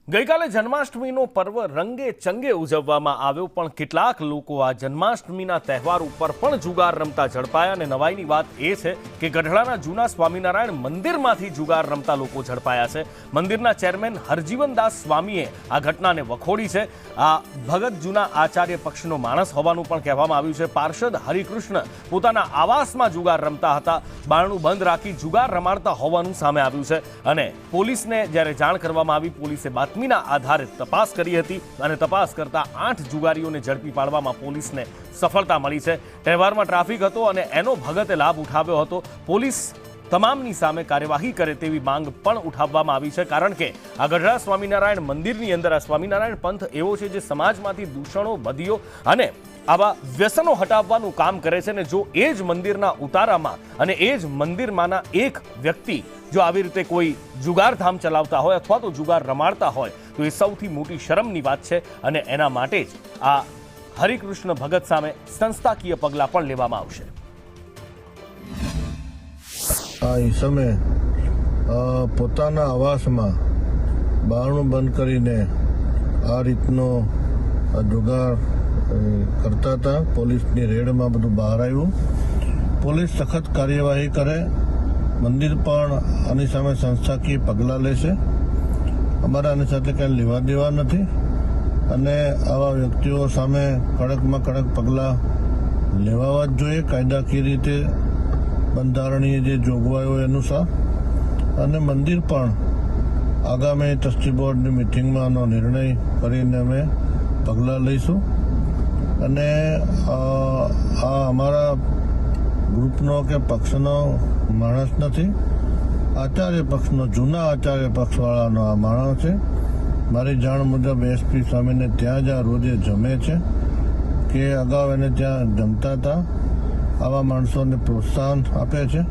ગઈકાલે જન્માષ્ટમીનો પર્વ રંગે ચંગે ઉજવવામાં આવ્યો, પણ કેટલાક લોકો આ જન્માષ્ટમીના તહેવાર ઉપર પણ જુગાર રમતા ઝડપાયા. અને નવાઈની વાત એ છે કે ગઢડાના જૂના સ્વામિનારાયણ મંદિરમાંથી જુગાર રમતા લોકો ઝડપાયા છે. મંદિરના ચેરમેન હરજીવનદાસ સ્વામીએ આ ઘટનાને વખોડી છે. આ ભગત જૂના આચાર્ય પક્ષનો માણસ હોવાનું પણ કહેવામાં આવ્યું છે. પાર્ષદ હરિકૃષ્ણ પોતાના આવાસમાં જુગાર રમતા હતા. બારણું બંધ રાખી જુગાર રમાડતા હોવાનું સામે આવ્યું છે. અને પોલીસને જ્યારે જાણ કરવામાં આવી, પોલીસે બાતમીના આધારે તપાસ કરી હતી અને તપાસ કરતા 8 જુગારીઓને ઝડપી પાડવામાં પોલીસને સફળતા મળી છે. તહેવારમાં ટ્રાફિક હતો અને એનો ભગતે લાભ ઉઠાવ્યો હતો. પોલીસ તમામની સામે કાર્યવાહી કરે તેવી માંગ પણ ઉઠાવવામાં આવી છે, કારણ કે આ ગઢડા સ્વામિનારાયણ મંદિરની અંદર આ સ્વામિનારાયણ પંથ એવો છે જે સમાજમાંથી દૂષણો, બદીઓ અને આવા વ્યસનો હટાવવાનું કામ કરે છે. ને જો એ જ મંદિરના ઉતારામાં અને એ જ મંદિરમાંના એક વ્યક્તિ જો આવી રીતે કોઈ જુગારધામ ચલાવતા હોય અથવા તો જુગાર રમાડતા હોય તો એ સૌથી મોટી શરમની વાત છે. અને એના માટે જ આ હરિકૃષ્ણ ભગત સામે સંસ્થાકીય પગલાં પણ લેવામાં આવશે. આ ઈસમે પોતાના આવાસમાં બારણું બંધ કરીને આ રીતનો જુગાર કરતા હતા. પોલીસની રેડમાં બધું બહાર આવ્યું. પોલીસ સખત કાર્યવાહી કરે, મંદિર પણ આની સામે સંસ્થાકીય પગલાં લેશે. અમારે આની સાથે કંઈ લેવા દેવા નથી અને આવા વ્યક્તિઓ સામે કડકમાં કડક પગલાં લેવાવા જ જોઈએ, કાયદાકીય રીતે બંધારણીય જે જોગવાઈઓ અનુસાર. અને મંદિર પણ આગામી ટ્રસ્ટી બોર્ડની મિટિંગમાંનો નિર્ણય કરીને અમે પગલાં લઈશું. અને આ અમારા ગ્રુપનો કે પક્ષનો માણસ નથી, આચાર્ય પક્ષનો, જૂના આચાર્ય પક્ષવાળાનો આ માણસ છે. મારી જાણ મુજબ એસપી સ્વામીને ત્યાં જ આ રોજે જમે છે કે અગાઉ એને ત્યાં જમતા હતા. આવા માણસોને પ્રોત્સાહન આપે છે.